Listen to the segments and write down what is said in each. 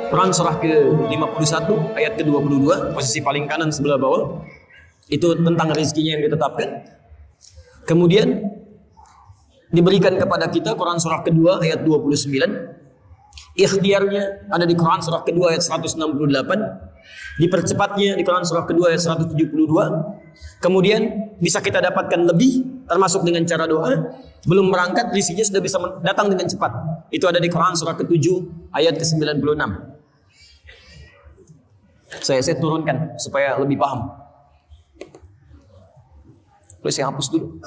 Quran surah ke-51 ayat ke-22, posisi paling kanan sebelah bawah. Itu tentang rezekinya yang ditetapkan. Kemudian diberikan kepada kita Quran surah kedua ayat 29. Ikhtiarnya ada di Quran surah kedua ayat 168. Dipercepatnya di Quran surah kedua ayat 172. Kemudian bisa kita dapatkan lebih, termasuk dengan cara doa. Belum berangkat, rezekinya sudah bisa datang dengan cepat. Itu ada di Quran surah ke-7 ayat ke-96. Saya turunkan supaya lebih paham. Boleh saya hapus dulu?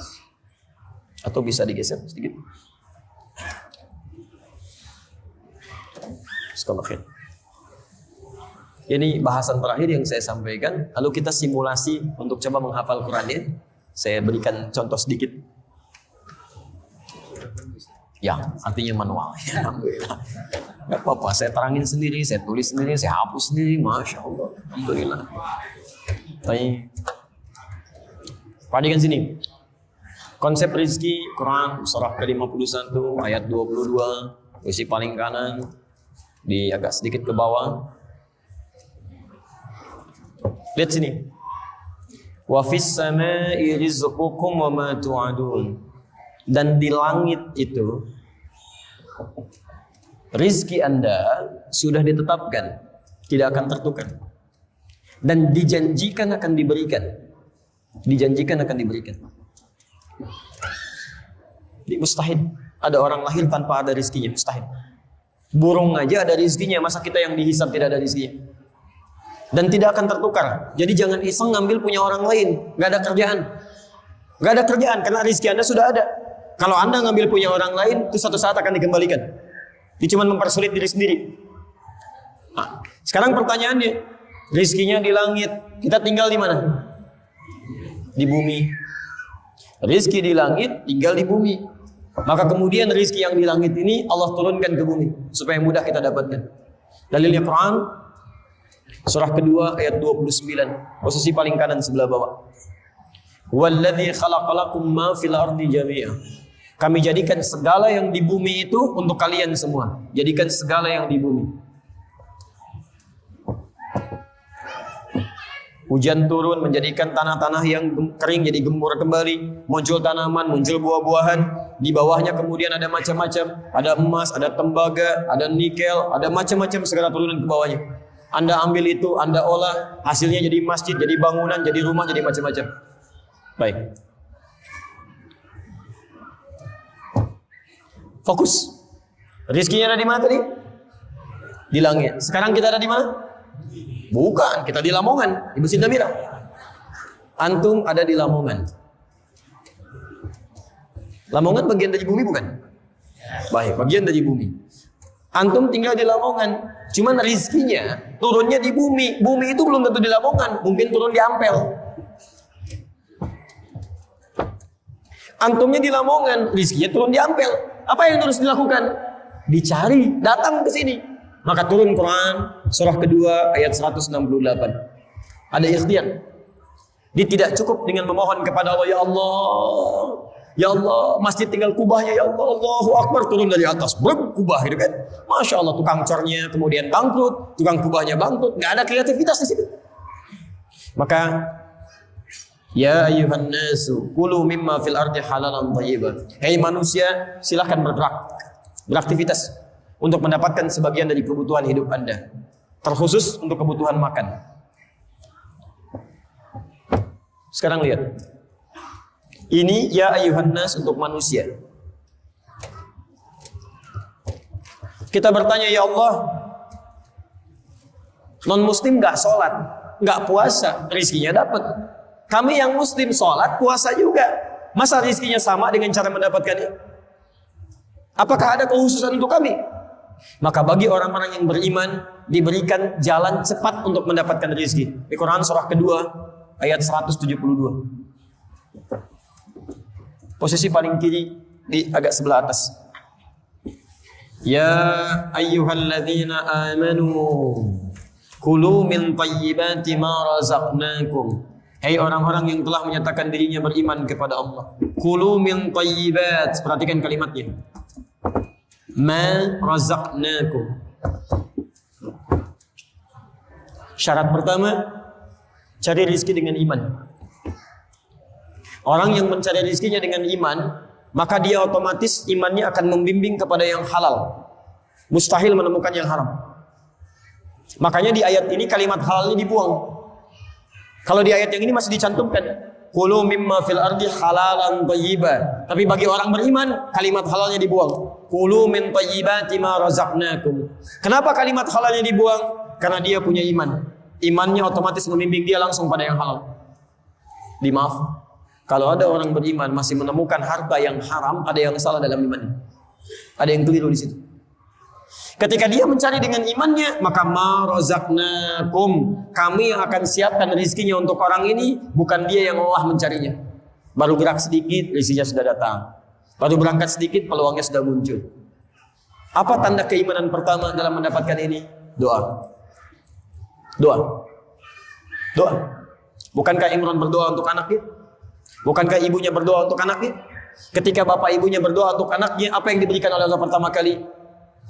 Atau bisa digeser sedikit? Bismillahirrahmanirrahim. Ini bahasan terakhir yang saya sampaikan. Lalu kita simulasi untuk coba menghafal Qurannya. Saya berikan contoh sedikit. Ya, artinya manual. Ya, alhamdulillah. Gak apa-apa, saya terangin sendiri, saya tulis sendiri, saya hapus sendiri. Masya Allah. Alhamdulillah. Baik. Perhatikan sini. Konsep rezeki Quran surah ke-51 ayat 22, posisi paling kanan, di agak sedikit ke bawah. Lihat sini. Wa fis samai rizqukum wa ma tu'adun. Dan di langit itu rizki Anda sudah ditetapkan, tidak akan tertukar. Dan dijanjikan akan diberikan. Dijanjikan akan diberikan. Mustahil ada orang lahir tanpa ada rizkinya, mustahil. Burung aja ada rizkinya, masa kita yang dihisab tidak ada rizkinya? Dan tidak akan tertukar. Jadi jangan iseng ngambil punya orang lain, nggak ada kerjaan, nggak ada kerjaan karena rizki Anda sudah ada. Kalau Anda ngambil punya orang lain, itu satu saat akan dikembalikan. Itu cuma mempersulit diri sendiri. Nah, sekarang pertanyaannya, rizkinya di langit, kita tinggal di mana? Di bumi. Rizki di langit, tinggal di bumi. Maka kemudian rizki yang di langit ini Allah turunkan ke bumi supaya mudah kita dapatkan. Dalilnya Quran surah kedua ayat 29, posisi paling kanan sebelah bawah. Walladzi khalaqalakum ma fil ardi jami'a. Kami jadikan segala yang di bumi itu untuk kalian semua. Jadikan segala yang di bumi. Hujan turun menjadikan tanah-tanah yang kering jadi gembur kembali, muncul tanaman, muncul buah-buahan. Di bawahnya kemudian ada macam-macam, ada emas, ada tembaga, ada nikel, ada macam-macam segala turunan ke bawahnya. Anda ambil itu, Anda olah, hasilnya jadi masjid, jadi bangunan, jadi rumah, jadi macam-macam. Baik. Fokus. Rizkinya ada di mana tadi? Di langit. Sekarang kita ada di mana? Bukan, kita di Lamongan, Ibu Sintamira. Antum ada di Lamongan. Lamongan bagian dari bumi bukan? Baik, bagian dari bumi. Antum tinggal di Lamongan, cuman rizkinya turunnya di bumi. Bumi itu belum tentu di Lamongan, mungkin turun di Ampel. Antumnya di Lamongan, rizkinya turun di Ampel. Apa yang harus dilakukan? Dicari, datang ke sini. Maka turun Quran surah kedua ayat 168. Ada ikhtiar. Dia tidak cukup dengan memohon kepada Allah, ya Allah, ya Allah, masjid tinggal kubahnya, ya Allah, Allahu Akbar, turun dari atas, kubah gitu kan. Masya Allah, tukang cornya kemudian bangkrut, tukang kubahnya bangkrut, nggak ada kreativitas di situ. Maka ya ayyuhan nasu kulu mimma fil ardi halalan thayyiban. Hei manusia, silahkan bergerak, beraktivitas untuk mendapatkan sebagian dari kebutuhan hidup Anda, terkhusus untuk kebutuhan makan. Sekarang lihat. Ini ya ayyuhan nas untuk manusia. Kita bertanya, ya Allah, non muslim gak sholat, gak puasa, rizkinya dapat. Kami yang muslim sholat, puasa juga, masa rizkinya sama dengan cara mendapatkannya? Apakah ada kekhususan untuk kami? Maka bagi orang-orang yang beriman diberikan jalan cepat untuk mendapatkan rizki. Di Quran surah kedua ayat 172. Posisi paling kiri di agak sebelah atas. Ya ayyuhalladzina amanu kulu min thayyibati ma razaqnakum. Hai orang-orang yang telah menyatakan dirinya beriman kepada Allah. Kulu min thayyibat. Perhatikan kalimatnya. Ma razaqnakum. Syarat pertama, cari rizki dengan iman. Orang yang mencari rizkinya dengan iman, maka dia otomatis imannya akan membimbing kepada yang halal. Mustahil menemukan yang haram. Makanya di ayat ini kalimat halalnya dibuang. Kalau di ayat yang ini masih dicantumkan, kulu mimma fil ardi halalan thayyiba. Tapi bagi orang beriman, kalimat halalnya dibuang. Kulu min thayyibati ma razaqnakum. Kenapa kalimat halalnya dibuang? Karena dia punya iman. Imannya otomatis membimbing dia langsung pada yang halal. Dimaaf, kalau ada orang beriman masih menemukan harta yang haram, ada yang salah dalam imannya. Ada yang keliru di situ. Ketika dia mencari dengan imannya, maka ma razaqnakum, kami yang akan siapkan rezekinya untuk orang ini, bukan dia yang lelah mencarinya. Baru gerak sedikit, rezekinya sudah datang. Baru berangkat sedikit, peluangnya sudah muncul. Apa tanda keimanan pertama dalam mendapatkan ini? Doa. Doa. Doa. Bukankah Imran berdoa untuk anaknya? Bukankah ibunya berdoa untuk anaknya? Ketika bapak ibunya berdoa untuk anaknya, apa yang diberikan oleh Allah pertama kali?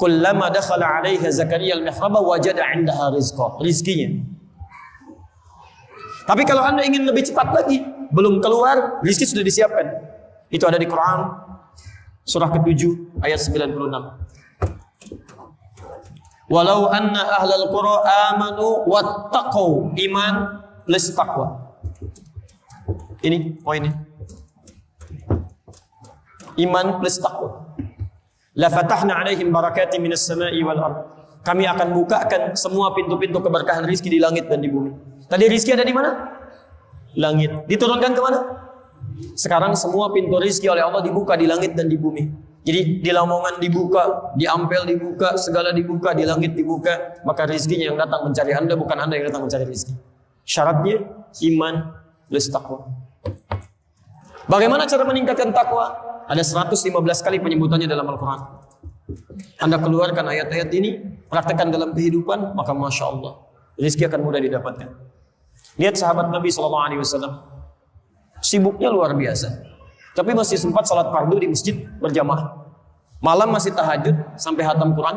Kullama dakhala 'alaiha Zakaria al-mihraba wajada 'indaha rizqa. Rizkinya. Tapi kalau Anda ingin lebih cepat lagi, belum keluar, rizki sudah disiapkan. Itu ada di Quran surah ke-7 ayat 96. Walau anna ahlal qura amanu wattaqau, iman plus taqwa. Ini poinnya. Iman plus taqwa. La fatahna 'alaihim barakatin minas sama'i wal ardh. Kami akan bukakan semua pintu-pintu keberkahan rizki di langit dan di bumi. Tadi rizki ada di mana? Langit. Diturunkan ke mana? Sekarang semua pintu rizki oleh Allah dibuka di langit dan di bumi. Jadi di Lamongan dibuka, di Ampel dibuka, segala dibuka, di langit dibuka. Maka rizkinya yang datang mencari Anda, bukan Anda yang datang mencari rizki. Syaratnya iman plus takwa. Bagaimana cara meningkatkan takwa? Ada 115 kali penyebutannya dalam Al-Quran. Anda keluarkan ayat-ayat ini, praktekkan dalam kehidupan, maka Masya Allah, rizki akan mudah didapatkan. Lihat sahabat Nabi SAW, sibuknya luar biasa. Tapi masih sempat sholat fardu di masjid berjamaah. Malam masih tahajud sampai hatam Quran.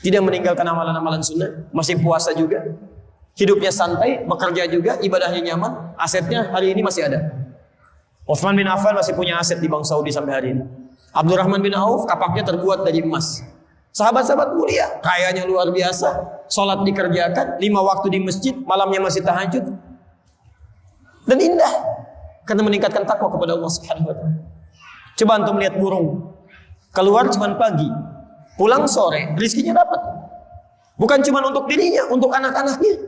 Tidak meninggalkan amalan-amalan sunnah. Masih puasa juga. Hidupnya santai, bekerja juga, ibadahnya nyaman. Asetnya hari ini masih ada. Utsman bin Affan masih punya aset di Bank Saudi sampai hari ini. Abdurrahman bin Auf kapaknya terbuat dari emas. Sahabat-sahabat mulia, kayanya luar biasa. Sholat dikerjakan, 5 waktu di masjid, malamnya masih tahajud. Dan indah. Karena meningkatkan takwa kepada Allah Subhanahu wa taala. Coba antum melihat burung. Keluar cuma pagi, pulang sore, rizkinya dapat. Bukan cuma untuk dirinya, untuk anak-anaknya,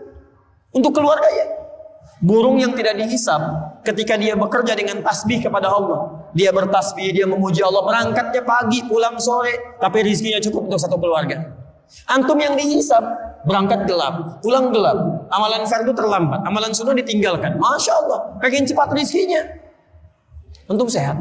untuk keluarganya. Burung yang tidak dihisab, ketika dia bekerja dengan tasbih kepada Allah, dia bertasbih, dia memuji Allah, berangkatnya pagi, pulang sore, tapi rizkinya cukup untuk satu keluarga. Antum yang dihisab, berangkat gelap, pulang gelap, amalan fardu terlambat, amalan sunnah ditinggalkan. Masya Allah, pengen cepat rizkinya. Antum sehat.